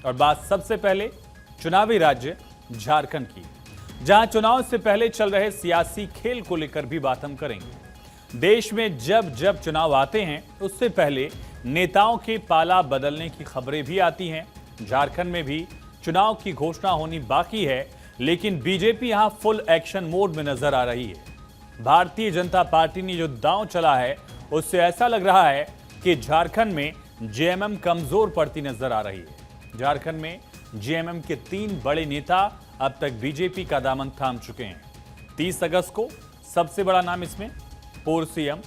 और बात सबसे पहले चुनावी राज्य झारखंड की, जहां चुनाव से पहले चल रहे सियासी खेल को लेकर भी बात हम करेंगे। देश में जब जब चुनाव आते हैं उससे पहले नेताओं के पाला बदलने की खबरें भी आती हैं। झारखंड में भी चुनाव की घोषणा होनी बाकी है, लेकिन बीजेपी यहां फुल एक्शन मोड में नजर आ रही है। भारतीय जनता पार्टी ने जो दांव चला है उससे ऐसा लग रहा है कि झारखंड में जेएमएम कमजोर पड़ती नजर आ रही है। झारखंड में जेएमएम के 3 बड़े नेता अब तक बीजेपी का दामन थाम चुके हैं। 30 अगस्त को सबसे बड़ा नाम इसमें पूर्व सीएम,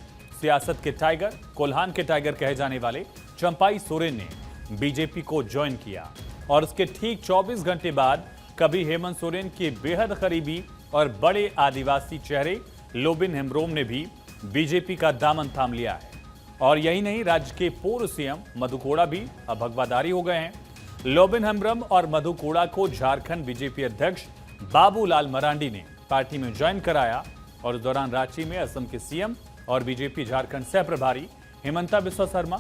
सियासत के टाइगर, कोल्हान के टाइगर कहे जाने वाले चंपाई सोरेन ने बीजेपी को ज्वाइन किया और उसके ठीक 24 घंटे बाद कभी हेमंत सोरेन के बेहद करीबी और बड़े आदिवासी चेहरे लोबिन हेम्ब्रोम ने भी बीजेपी का दामन थाम लिया है। और यही नहीं, राज्य के पूर्व सीएम मधु कोड़ा भी अब भगवाधारी हो गए हैं। लोबिन हेम्ब्रम और मधु कोड़ा को झारखंड बीजेपी अध्यक्ष बाबूलाल मरांडी ने पार्टी में ज्वाइन कराया और उस दौरान रांची में असम के सीएम और बीजेपी झारखंड सह प्रभारी हेमंता बिस्वा शर्मा,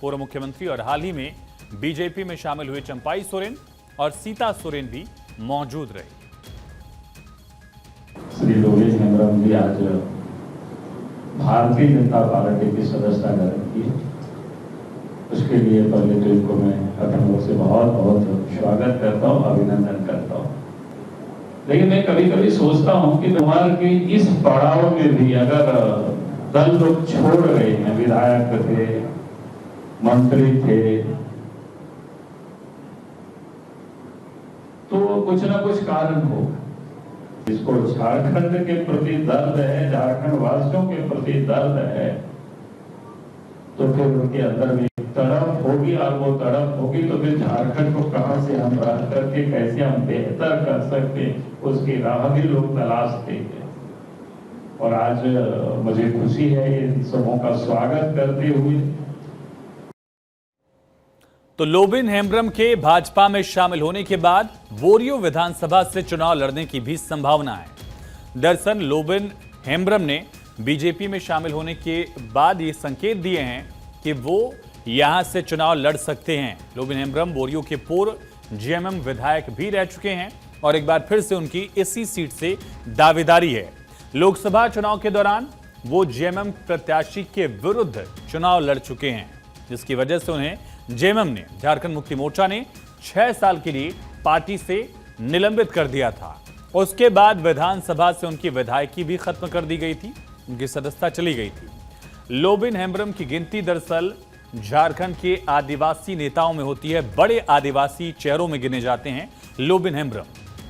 पूर्व मुख्यमंत्री और हाल ही में बीजेपी में शामिल हुए चंपाई सोरेन और सीता सोरेन भी मौजूद रहे। श्री लोबिन हेम्ब्रम भी आज भारतीय जनता पार्टी की सदस्यता ग्रहण की। उसके लिए पहले तो इनको मैं अपने ओर से बहुत बहुत स्वागत करता हूँ, अभिनंदन करता हूँ। लेकिन मैं कभी कभी सोचता हूँ कि तुम्हारे के इस पड़ाव में भी अगर दल लोग छोड़ रहे हैं, विधायक थे, मंत्री थे, तो कुछ ना कुछ कारण हो। इसको झारखंड के प्रति दर्द है, झारखंड वासियों के प्रति दर्द है, तो फिर उनके अंदर में तड़प होगी और वो तड़प होगी तो फिर झारखंड को कहां से हम रह करके कैसे हम बेहतर कर सकते, उसकी राह भी लोग तलाशते हैं। और आज मुझे खुशी है इन सबों का स्वागत करते हुए। तो लोबिन हेम्ब्रम के भाजपा में शामिल होने के बाद बोरियो विधानसभा से चुनाव लड़ने की भी संभावना है। दरअसल लोबिन हेम्ब्रम ने बीजेपी में शामिल होने के बाद ये संकेत दिए हैं कि वो यहां से चुनाव लड़ सकते हैं। लोबिन हेम्ब्रम बोरियो के पूर्व जेएमएम विधायक भी रह चुके हैं और एक बार फिर से उनकी इसी सीट से दावेदारी है। लोकसभा चुनाव के दौरान वो जेएमएम प्रत्याशी के विरुद्ध चुनाव लड़ चुके हैं, जिसकी वजह से उन्हें जेएमएम ने, झारखंड मुक्ति मोर्चा ने 6 साल के लिए पार्टी से निलंबित कर दिया था। उसके बाद विधानसभा से उनकी विधायकी भी खत्म कर दी गई थी, उनकी सदस्यता चली गई थी। लोबिन हेम्ब्रम की गिनती दरअसल झारखंड के आदिवासी नेताओं में होती है। बड़े आदिवासी चेहरों में गिने जाते हैं लोबिन हेम्ब्रम।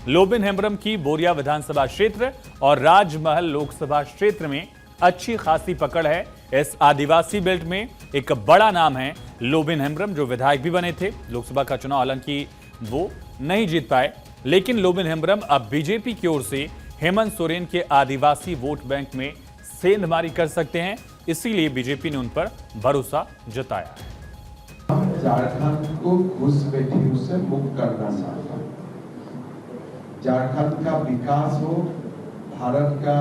लोबिन हेम्ब्रम की बोरिया विधानसभा क्षेत्र और राजमहल लोकसभा क्षेत्र में अच्छी खासी पकड़ है। इस आदिवासी बेल्ट में एक बड़ा नाम है लोबिन हेम्ब्रम, जो विधायक भी बने थे। लोकसभा का चुनाव हालांकि वो नहीं जीत पाए, लेकिन लोबिन हेम्ब्रम अब बीजेपी की ओर से हेमंत सोरेन के आदिवासी वोट बैंक में सेंधमारी कर सकते हैं, इसीलिए बीजेपी ने उन पर भरोसा जताया है। झारखंड को घुसपैठियों से मुक्त करना चाहता हूं। झारखंड का विकास हो, भारत का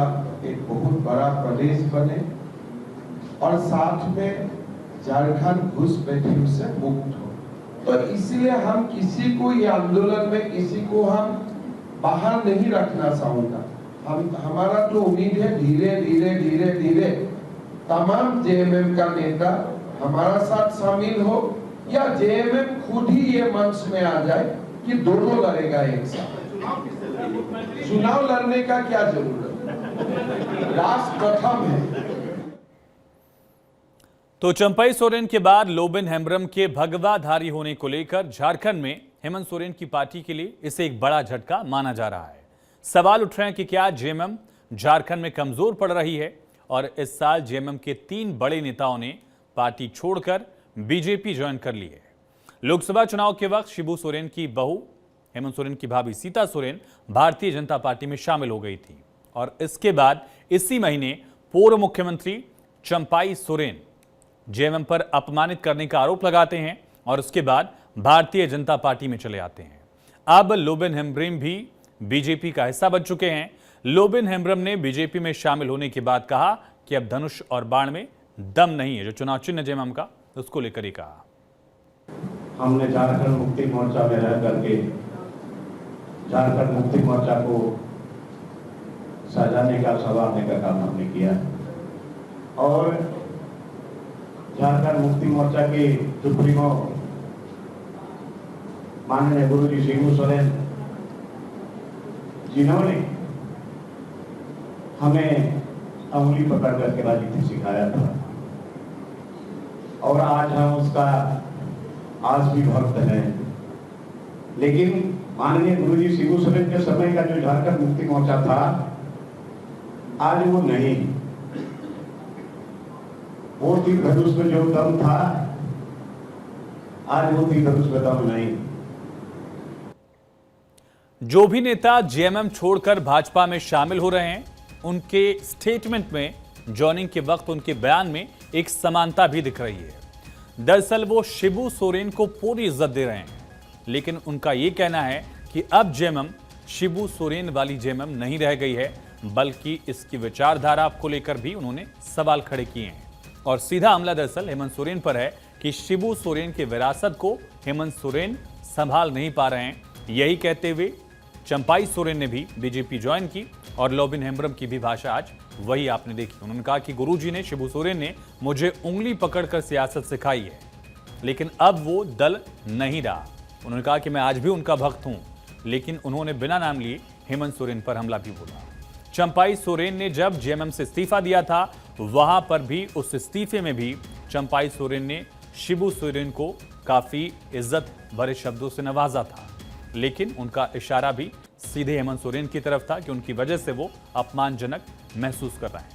एक बहुत बड़ा प्रदेश बने और साथ में झारखंड घुसपैठियों से मुक्त हो। तो इसलिए हम किसी को ये आंदोलन में किसी को हम बाहर नहीं रखना चाहूंगा। हमारा तो उम्मीद है धीरे धीरे धीरे धीरे तमाम जेएमएम का नेता हमारा साथ शामिल हो या जेएमएम खुद ही ये मंच में आ जाए कि दोनों लड़ेगा एक साथ। चुनाव लड़ने का क्या जरूरत, राष्ट्र प्रथम है। तो चंपाई सोरेन के बाद लोबिन हेम्ब्रम के भगवाधारी होने को लेकर झारखंड में हेमंत सोरेन की पार्टी के लिए इसे एक बड़ा झटका माना जा रहा है। सवाल उठ रहे हैं कि क्या जेएमएम झारखंड में कमजोर पड़ रही है, और इस साल जेएमएम के 3 बड़े नेताओं ने पार्टी छोड़कर बीजेपी ज्वाइन कर ली है। लोकसभा चुनाव के वक्त शिबू सोरेन की बहू हेमंत सोरेन की भाभी सीता सोरेन भारतीय जनता पार्टी में शामिल हो गई थी और इसके बाद इसी महीने पूर्व मुख्यमंत्री चंपाई सोरेन जेएमएम पर अपमानित करने का आरोप लगाते हैं और उसके बाद भारतीय जनता पार्टी में चले आते हैं। अब लोबिन हेम्ब्रम भी बीजेपी का हिस्सा बन चुके हैं। लोबिन हेम्ब्रम ने बीजेपी में शामिल होने के बाद कहा कि अब धनुष और बाण में दम नहीं है, जो चुनाव चिन्ह जेएमएम का, उसको लेकर ही कहा। हमने झारखंड मुक्ति मोर्चा में रह करके झारखंड मुक्ति मोर्चा को सजाने का, संवारने का काम हमने किया। और झारखंड मुक्ति मोर्चा के सुप्रीमो माननीय गुरुजी शिबू सोरेन जिन्होंने हमें उंगली पकड़ करके राजनीति सिखाया था, और आज हम उसका आज भी भक्त हैं। लेकिन माननीय गुरुजी शिबू सोरेन के समय का जो झारखंड मुक्ति मोर्चा था, आज वो नहीं। वो तीर धनुष में जो दम था, आज वो तीर धनुष में दम नहीं। जो भी नेता जेएमएम छोड़कर भाजपा में शामिल हो रहे हैं, उनके स्टेटमेंट में जॉइनिंग के वक्त उनके बयान में एक समानता भी दिख रही है। दरअसल वो शिबू सोरेन को पूरी इज्जत दे रहे हैं, लेकिन उनका यह कहना है कि अब जेएमएम शिबू सोरेन वाली जेएमएम नहीं रह गई है, बल्कि इसकी विचारधारा को लेकर भी उन्होंने सवाल खड़े किए हैं। और सीधा हमला दरअसल हेमंत सोरेन पर है कि शिबू सोरेन की विरासत को हेमंत सोरेन संभाल नहीं पा रहे हैं। यही कहते हुए चंपाई सोरेन ने भी बीजेपी ज्वाइन की, और लोबिन हेम्ब्रम की भी भाषा आज वही आपने देखी। उन्होंने कहा कि गुरुजी ने, शिबू सोरेन ने मुझे उंगली पकड़कर सियासत सिखाई है, लेकिन अब वो दल नहीं रहा। उन्होंने कहा कि मैं आज भी उनका भक्त हूं, लेकिन उन्होंने बिना नाम लिए हेमंत सोरेन पर हमला भी बोला। चंपाई सोरेन ने जब जेएमएम से इस्तीफा दिया था, वहां पर भी, उस इस्तीफे में भी चंपाई सोरेन ने शिबू सोरेन को काफी इज्जत भरे शब्दों से नवाजा था, लेकिन उनका इशारा भी सीधे हेमंत सोरेन की तरफ था कि उनकी वजह से वो अपमानजनक महसूस कर रहे हैं।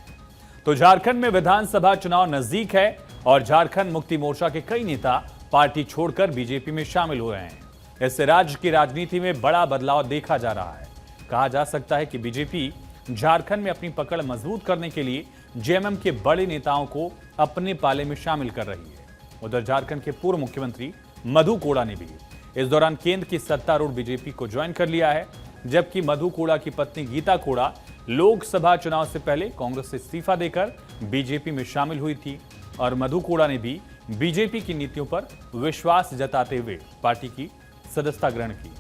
तो झारखंड में विधानसभा चुनाव नजदीक है और झारखंड मुक्ति मोर्चा के कई नेता पार्टी छोड़कर बीजेपी में शामिल हो रहे हैं। इससे राज्य की राजनीति में बड़ा बदलाव देखा जा रहा है। कहा जा सकता है कि बीजेपी झारखंड में अपनी पकड़ मजबूत करने के लिए जेएमएम के बड़े नेताओं को अपने पाले में शामिल कर रही है। उधर झारखंड के पूर्व मुख्यमंत्री मधु कोड़ा ने भी इस दौरान केंद्र की सत्तारूढ़ बीजेपी को ज्वाइन कर लिया है, जबकि मधु कोड़ा की पत्नी गीता कोड़ा लोकसभा चुनाव से पहले कांग्रेस से इस्तीफा देकर बीजेपी में शामिल हुई थी। और मधु कोड़ा ने भी बीजेपी की नीतियों पर विश्वास जताते हुए पार्टी की सदस्यता ग्रहण की।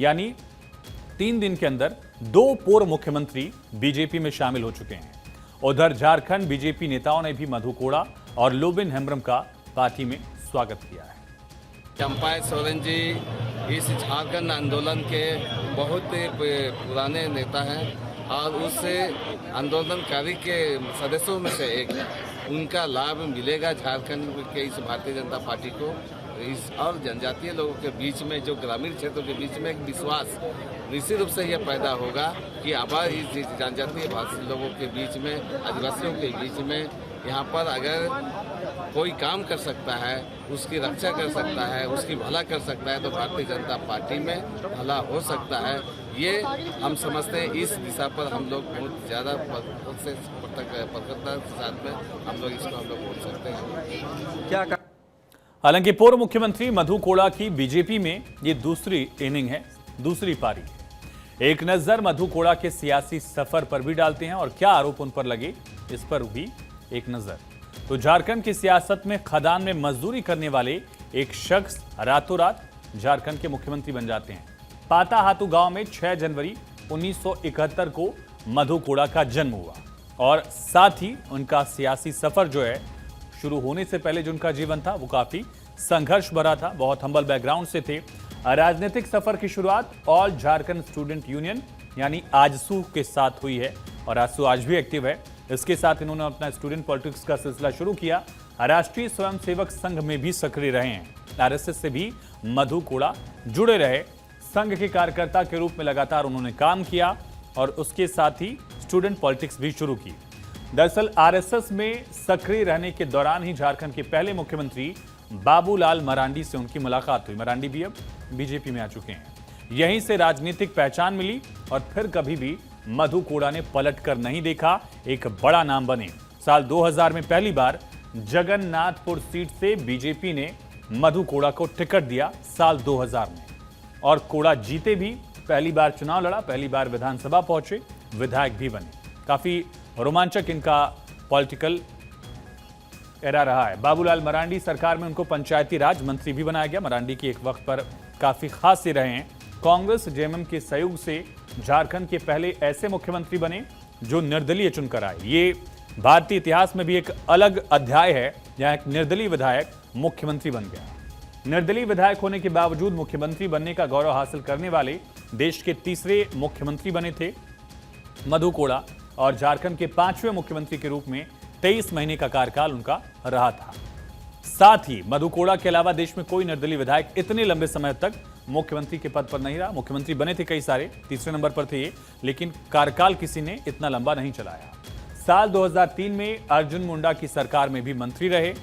यानी 3 दिन के अंदर 2 पूर्व मुख्यमंत्री बीजेपी में शामिल हो चुके हैं। उधर झारखंड बीजेपी नेताओं ने भी मधु कोड़ा और लोबिन हेम्ब्रम का पार्टी में स्वागत किया है। चंपाई सोरेन जी इस झारखंड आंदोलन के बहुत पुराने नेता हैं और उस आंदोलनकारी के सदस्यों में से एक उनका लाभ मिलेगा झारखंड के इस भारतीय जनता पार्टी को। इस और जनजातीय लोगों के बीच में, जो ग्रामीण क्षेत्रों के बीच में एक विश्वास निश्चित रूप से यह पैदा होगा कि अब इस जनजातीय लोगों के बीच में, आदिवासियों के बीच में यहाँ पर अगर कोई काम कर सकता है, उसकी रक्षा कर सकता है, उसकी भला कर सकता है, तो भारतीय जनता पार्टी में भला हो सकता है। ये हम समझते हैं। इस दिशा पर हम लोग बहुत ज़्यादा प्रखरता के साथ में हम लोग इसको बोल सकते हैं। क्या हालांकि पूर्व मुख्यमंत्री मधु कोड़ा की बीजेपी में ये दूसरी इनिंग है, दूसरी पारी है। एक नजर मधु कोड़ा के सियासी सफर पर भी डालते हैं और क्या आरोप उन पर लगे, इस पर भी एक नजर। तो झारखंड की सियासत में खदान में मजदूरी करने वाले एक शख्स रातों रात झारखंड के मुख्यमंत्री बन जाते हैं। पाताहातू गांव में 6 जनवरी 1971 को मधु कोड़ा का जन्म हुआ और साथ ही उनका सियासी सफर जो है, शुरू होने से पहले जो उनका जीवन था वो काफी संघर्ष भरा था। बहुत हम्बल बैकग्राउंड से थे। राजनीतिक सफर की शुरुआत ऑल झारखंड स्टूडेंट यूनियन यानी आजसू के साथ हुई है और आजसू आज भी एक्टिव है। इसके साथ इन्होंने अपना स्टूडेंट पॉलिटिक्स का सिलसिला शुरू किया। राष्ट्रीय स्वयंसेवक संघ में भी सक्रिय रहे हैं। आरएसएस से भी मधु कोड़ा जुड़े रहे। संघ के कार्यकर्ता के रूप में लगातार उन्होंने काम किया और उसके साथ ही स्टूडेंट पॉलिटिक्स भी शुरू की। दरअसल आरएसएस में सक्रिय रहने के दौरान ही झारखंड के पहले मुख्यमंत्री बाबूलाल मरांडी से उनकी मुलाकात हुई। मरांडी भी अब बीजेपी में आ चुके हैं। यहीं से राजनीतिक पहचान मिली और फिर कभी भी मधु कोड़ा ने पलट कर नहीं देखा, एक बड़ा नाम बने। साल 2000 में पहली बार जगन्नाथपुर सीट से बीजेपी ने मधु कोड़ा को टिकट दिया साल 2000 में और कोड़ा जीते भी, पहली बार चुनाव लड़ा, पहली बार विधानसभा पहुंचे, विधायक भी बने। काफी रोमांचक इनका पॉलिटिकल एरा रहा है। बाबूलाल मरांडी सरकार में उनको पंचायती राज मंत्री भी बनाया गया। मरांडी की एक वक्त पर काफी खास से रहे हैं। कांग्रेस जेएमएम के सहयोग से झारखंड के पहले ऐसे मुख्यमंत्री बने जो निर्दलीय चुनकर आए। ये भारतीय इतिहास में भी एक अलग अध्याय है जहां एक निर्दलीय विधायक मुख्यमंत्री बन गया। निर्दलीय विधायक होने के बावजूद मुख्यमंत्री बनने का गौरव हासिल करने वाले देश के तीसरे मुख्यमंत्री बने थे मधु कोड़ा, और झारखंड के 5वें मुख्यमंत्री के रूप में 23 महीने का कार्यकाल उनका रहा था। साथ ही मधु कोड़ा के अलावा देश में कोई निर्दलीय विधायक इतने लंबे समय तक मुख्यमंत्री के पद पर नहीं रहा। मुख्यमंत्री बने थे कई सारे, तीसरे नंबर पर थे ये, लेकिन कार्यकाल किसी ने इतना लंबा नहीं चलाया। साल 2003 में अर्जुन मुंडा की सरकार में भी मंत्री रहे,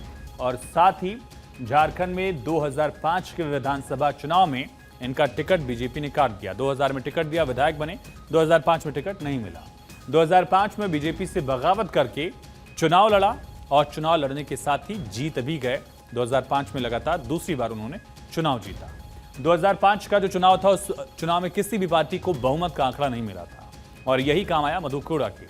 और साथ ही झारखंड में 2005 के विधानसभा चुनाव में इनका टिकट बीजेपी ने काट दिया। 2000 में टिकट दिया, विधायक बने, 2005 में टिकट नहीं मिला। 2005 में बीजेपी से बगावत करके चुनाव लड़ा, और चुनाव लड़ने के साथ ही जीत भी गए। 2005 में लगातार दूसरी बार उन्होंने चुनाव जीता। 2005 का जो चुनाव था, उस चुनाव में किसी भी पार्टी को बहुमत का आंकड़ा नहीं मिला था, और यही काम आया मधु कोड़ा के।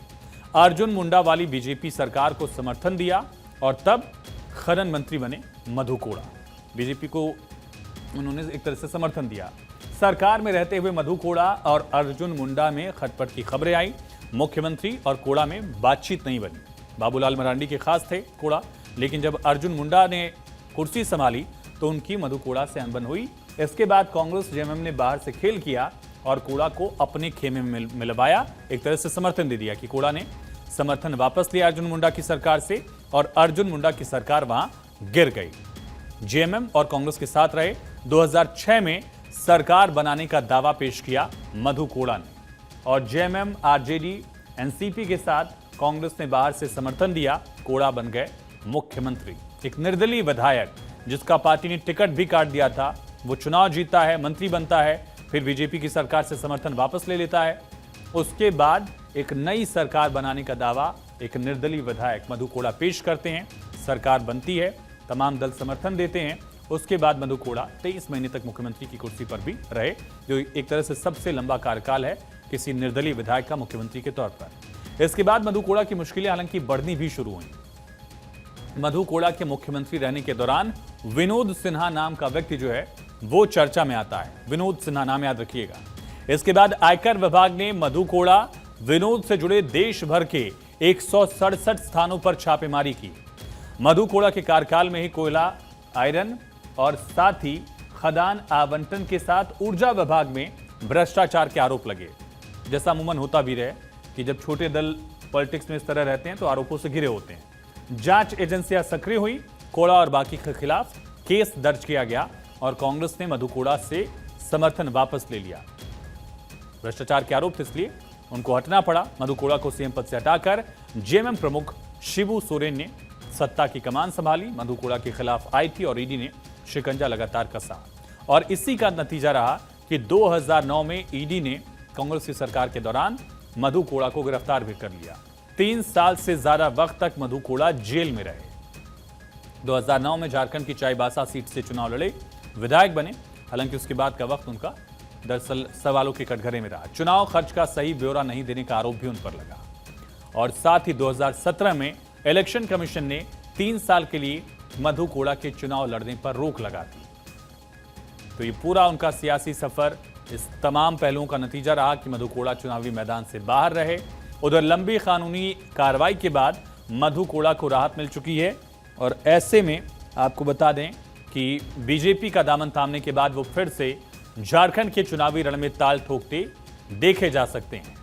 अर्जुन मुंडा वाली बीजेपी सरकार को समर्थन दिया, और तब खनन मंत्री बने मधु कोड़ा। बीजेपी को उन्होंने एक तरह से समर्थन दिया। सरकार में रहते हुए मधु कोड़ा और अर्जुन मुंडा में खटपट की खबरें आई। मुख्यमंत्री और कोड़ा में बातचीत नहीं बनी। बाबूलाल मरांडी के खास थे कोड़ा, लेकिन जब अर्जुन मुंडा ने कुर्सी संभाली तो उनकी मधु कोड़ा से अनबन हुई। इसके बाद कांग्रेस जेएमएम ने बाहर से खेल किया और कोड़ा को अपने खेमे में मिलवाया। एक तरह से समर्थन दे दिया कि कोड़ा ने समर्थन वापस लिया अर्जुन मुंडा की सरकार से, और अर्जुन मुंडा की सरकार वहां गिर गई। जेएमएम और कांग्रेस के साथ रहे। 2006 में सरकार बनाने का दावा पेश किया मधु कोड़ा ने, और जेएमएम, आरजेडी, एनसीपी के साथ कांग्रेस ने बाहर से समर्थन दिया। कोड़ा बन गए मुख्यमंत्री। एक निर्दलीय विधायक जिसका पार्टी ने टिकट भी काट दिया था, वो चुनाव जीतता है, मंत्री बनता है, फिर बीजेपी की सरकार से समर्थन वापस ले लेता है। उसके बाद एक नई सरकार बनाने का दावा एक निर्दलीय विधायक मधु कोड़ा पेश करते हैं। सरकार बनती है, तमाम दल समर्थन देते हैं। उसके बाद मधु कोड़ा 23 महीने तक मुख्यमंत्री की कुर्सी पर भी रहे, जो एक तरह से सबसे लंबा कार्यकाल है किसी निर्दलीय विधायक का मुख्यमंत्री के तौर पर। इसके बाद मधु कोड़ा की मुश्किलें हालांकि बढ़नी भी शुरू हुई। मधु कोड़ा के मुख्यमंत्री रहने के दौरान विनोद सिन्हा नाम का व्यक्ति जो है वो चर्चा में आता है। विनोद सिन्हा नाम याद रखिएगा। इसके बाद आयकर विभाग ने मधु कोड़ा, विनोद से जुड़े देश भर के 167 स्थानों पर छापेमारी की। मधु कोड़ा के कार्यकाल में ही कोयला, आयरन और साथ ही खदान आवंटन के साथ ऊर्जा विभाग में भ्रष्टाचार के आरोप लगे। जैसा अमूमन होता भी रहे कि जब छोटे दल पॉलिटिक्स में इस तरह रहते हैं तो आरोपों से घिरे होते हैं। जांच एजेंसियां सक्रिय हुई, कोड़ा और बाकी के खिलाफ केस दर्ज किया गया, और कांग्रेस ने मधु कोड़ा से समर्थन वापस ले लिया। भ्रष्टाचार के आरोप थे, इसलिए उनको हटना पड़ा। मधु कोड़ा को सीएम पद से हटाकर जेएमएम प्रमुख शिबू सोरेन ने सत्ता की कमान संभाली। मधु कोड़ा के खिलाफ आईटी और ईडी ने शिकंजा लगातार कसा, और इसी का नतीजा रहा कि 2009 में ईडी ने कांग्रेस की सरकार के दौरान मधु कोड़ा को गिरफ्तार भी कर लिया। 3 साल से ज्यादा वक्त तक मधु कोड़ा जेल में रहे। 2009 में झारखंड की चाईबासा सीट से चुनाव लड़े, विधायक बने। हालांकि उसके बाद का वक्त उनका दरअसल सवालों के कटघरे में रहा। चुनाव खर्च का सही ब्यौरा नहीं देने का आरोप भी उन पर लगा, और साथ ही 2017 में इलेक्शन कमीशन ने 3 साल के लिए मधु कोड़ा के चुनाव लड़ने पर रोक लगा दी। तो ये पूरा उनका सियासी सफर, इस तमाम पहलुओं का नतीजा रहा कि मधु कोड़ा चुनावी मैदान से बाहर रहे। उधर लंबी कानूनी कार्रवाई के बाद मधु कोड़ा को राहत मिल चुकी है, और ऐसे में आपको बता दें कि बीजेपी का दामन थामने के बाद वो फिर से झारखंड के चुनावी रण में ताल ठोकते देखे जा सकते हैं।